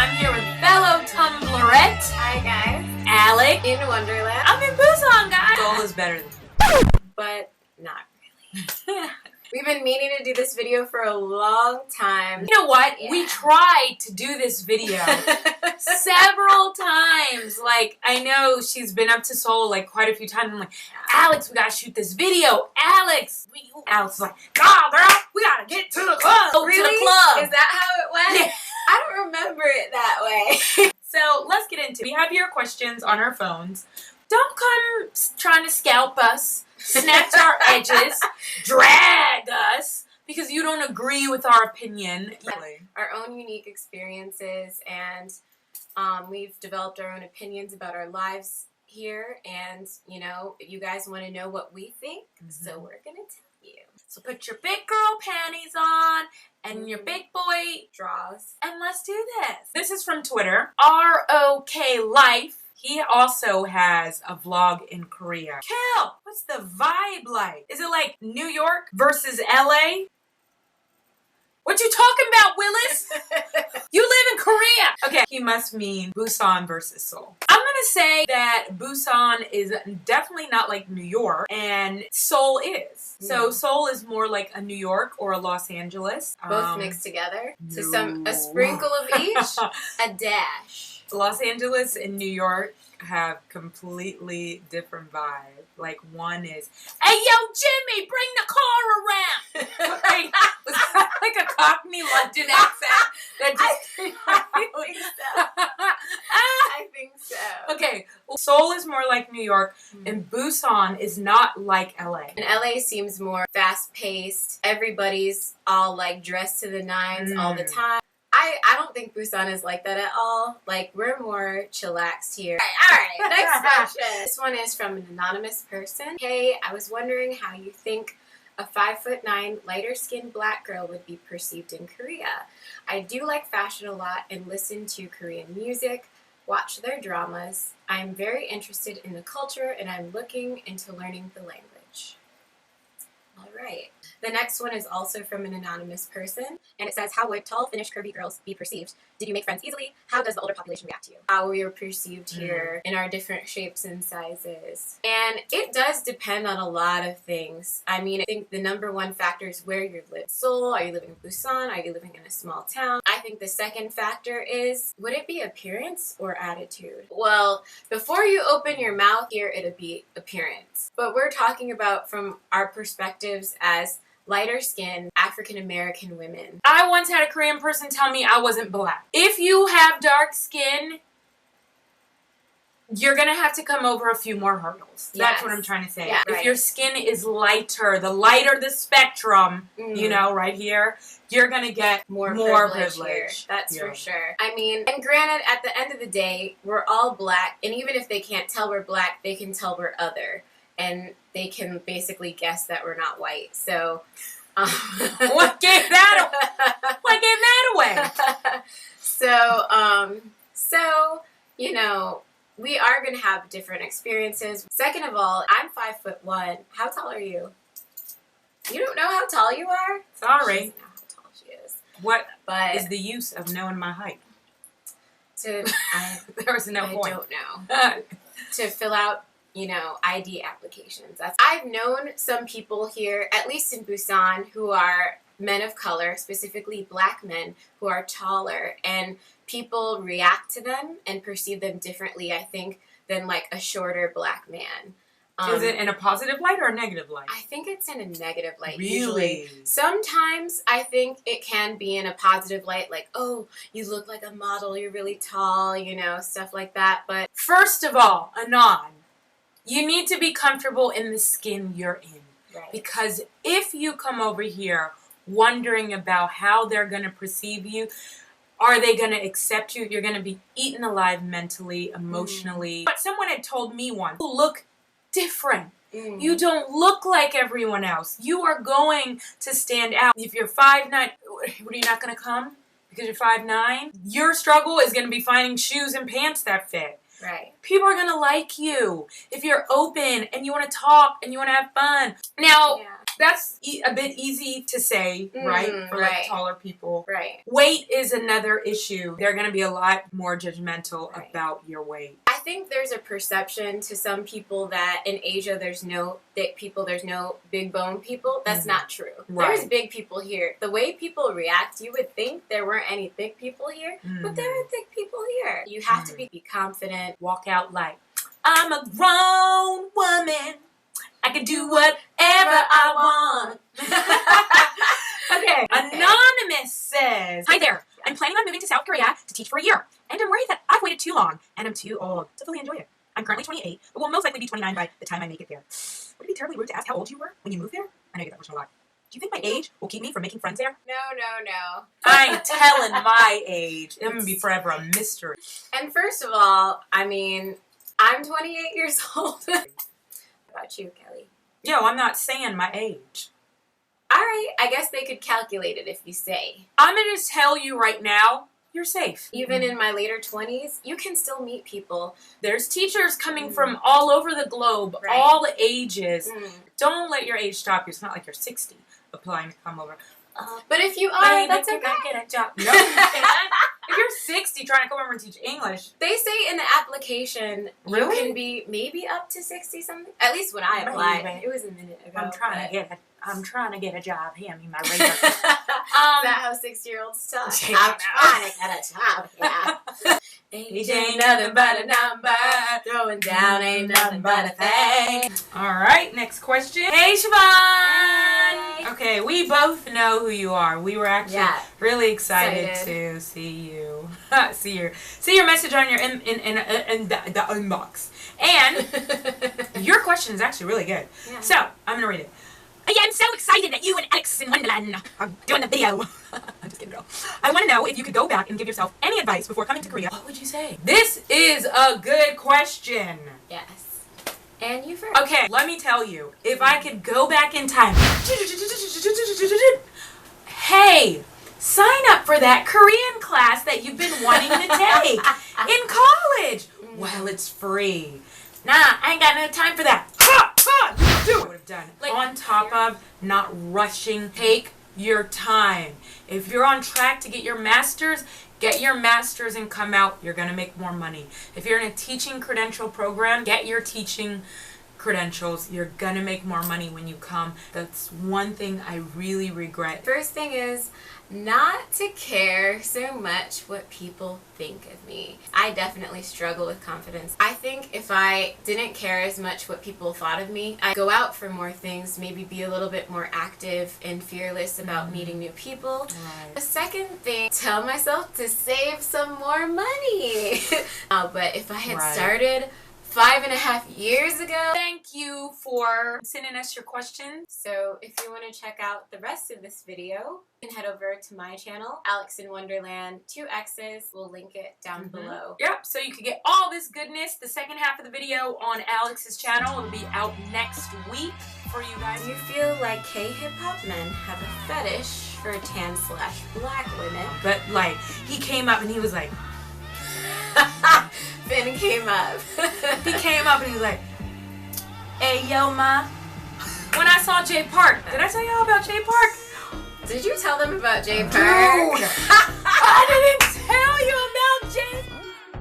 I'm here with fellow Tumblrette. Hi guys. Alexx. In Wonderland. I'm in Busan, guys. Seoul is better than me. But not really. We've been meaning to do this video for a long time. You know what? Yeah. We tried to do this video several times. Like, I know she's been up to Seoul like quite a few times. I'm like, Alexx, we gotta shoot this video. Alexx. Alexx is like, nah, girl, we gotta get to the club. Go Really? to the club. Is that how it went? Yeah. I don't remember it that way. So let's get into it. We have your questions on our phones. Don't come trying to scalp us, snatch our edges, drag us, because you don't agree with our opinion. Our own unique experiences, and we've developed our own opinions about our lives here, and you know, you guys want to know what we think, so we're gonna tell you. So put your big girl panties on and your big boy draws, and let's do this. This is from Twitter. ROK Life. He also has a vlog in Korea. Kill! What's the vibe like? Is it like New York versus LA? What you talking about, Willis? You live in Korea! Okay, he must mean Busan versus Seoul. I'm gonna say that Busan is definitely not like New York, and Seoul is. So Seoul is more like a New York or a Los Angeles. both mixed together. So a sprinkle of each, a dash. Los Angeles and New York have completely different vibes. Like, one is, hey, yo, Jimmy, bring the car around. Like, was that like a Cockney London accent? That just I think so. I think so. Okay, well, Seoul is more like New York, and Busan is not like LA. And LA seems more fast-paced. Everybody's all like dressed to the nines all the time. I don't think Busan is like that at all. Like, we're more chillaxed here. All right, next question. This one is from an anonymous person. Hey, I was wondering how you think a 5'9", lighter-skinned black girl would be perceived in Korea. I do like fashion a lot and listen to Korean music, watch their dramas. I'm very interested in the culture and I'm looking into learning the language. All right. The next one is also from an anonymous person, and it says, how would tall, Finnish, curvy girls be perceived? Did you make friends easily? How does the older population react to you? How we are perceived here in our different shapes and sizes. And it does depend on a lot of things. I mean, I think the number one factor is where you live. Seoul, are you living in Busan? Are you living in a small town? I think the second factor is, would it be appearance or attitude? Well, before you open your mouth here, it'll be appearance. But we're talking about from our perspectives as lighter skinned African-American women. I once had a Korean person tell me I wasn't black. If you have dark skin, you're gonna have to come over a few more hurdles. That's what I'm trying to say. Yeah, if your skin is lighter, the lighter the spectrum, you know, right here, you're gonna get more privilege. That's for sure. I mean, and granted, at the end of the day, we're all black, and even if they can't tell we're black, they can tell we're other. And they can basically guess that we're not white. So, what gave that away? So you know, we are going to have different experiences. Second of all, I'm 5'1". How tall are you? You don't know how tall you are? Sorry. She doesn't know how tall she is. What but is the use of knowing my height? There was no point. I don't know. To fill out, you know, ID applications. I've known some people here, at least in Busan, who are men of color, specifically black men, who are taller, and people react to them and perceive them differently, I think, than like a shorter black man. Is it in a positive light or a negative light? I think it's in a negative light. Really? Usually. Sometimes I think it can be in a positive light, like, oh, you look like a model, you're really tall, you know, stuff like that. But first of all, Anon, you need to be comfortable in the skin you're in. Right. Because if you come over here wondering about how they're going to perceive you, are they going to accept you? You're going to be eaten alive mentally, emotionally. But someone had told me once, you look different. You don't look like everyone else. You are going to stand out. If you're 5'9", what, are you not going to come? Because you're 5'9"? Your struggle is going to be finding shoes and pants that fit. Right. People are going to like you if you're open and you want to talk and you want to have fun. Now, That's a bit easy to say, right? For like right. taller people. Right. Weight is another issue. They're going to be a lot more judgmental about your weight. I think there's a perception to some people that in Asia there's no thick people, there's no big bone people. That's not true. Right. There's big people here. The way people react, you would think there weren't any thick people here, but there are thick people here. You have to be confident. Walk out like, I'm a grown woman. I can do whatever I want. Okay. Anonymous says, hi there. I'm planning on moving to South Korea to teach for a year. And I'm worried that I've waited too long and I'm too old to fully enjoy it. I'm currently 28, but will most likely be 29 by the time I make it there. Would it be terribly rude to ask how old you were when you moved there? I know you get that question a lot. Do you think my age will keep me from making friends there? No. I ain't telling my age. I'm going to be forever a mystery. And first of all, I mean, I'm 28 years old. What about you, Kelly? Yo, I'm not saying my age. All right, I guess they could calculate it if you say. I'm going to just tell you right now, you're safe. Even in my later 20s, you can still meet people. There's teachers coming from all over the globe, all ages. Don't let your age stop you. It's not like you're 60 applying to come over. But if you are, that's okay. Get a job. No, you can't. If you're 60 trying to come over and teach English. They say in the application you can be maybe up to 60 something. At least when I applied. It was a minute ago. I'm trying to get a job. Hand me my razor. Is that how 6-year-olds talk? I'm trying to get a job, yeah. Age ain't nothing but a number. Throwing down ain't nothing but a thing. All right, next question. Hey, Siobhan. Hey. Okay, we both know who you are. We were actually really excited to see you. see your message on your in the inbox. And your question is actually really good. Yeah. So I'm gonna read it. I am so excited that you and Alexx in Wonderland are doing the video. I'm just kidding, girl. I want to know if you could go back and give yourself any advice before coming to Korea. What would you say? This is a good question. Yes. And you first. Okay, let me tell you. If I could go back in time. Hey, sign up for that Korean class that you've been wanting to take in college. Well, it's free. Nah, I ain't got no time for that. You would have done. Like, on top of not rushing, take your time. If you're on track to get your master's and come out. You're going to make more money. If you're in a teaching credential program, get your teaching credentials. You're going to make more money when you come. That's one thing I really regret. First thing is not to care so much what people think of me. I definitely struggle with confidence. I think if I didn't care as much what people thought of me, I'd go out for more things, maybe be a little bit more active and fearless about meeting new people. Right. The second thing, tell myself to save some more money. But if I had started 5.5 years ago. Thank you for sending us your questions. So if you want to check out the rest of this video, you can head over to my channel, Alexx in Wonderland, 2 X's. We'll link it down below. Yep, so you can get all this goodness, the second half of the video on Alexx's channel. It'll be out next week for you guys. Do you feel like K-hip-hop men have a fetish for tan/black women? But like, he came up and he was like, Finn came up. He came up and he was like, hey, yo, ma. When I saw Jay Park, did I tell y'all about Jay Park? Did you tell them about Jay Park? Dude, I didn't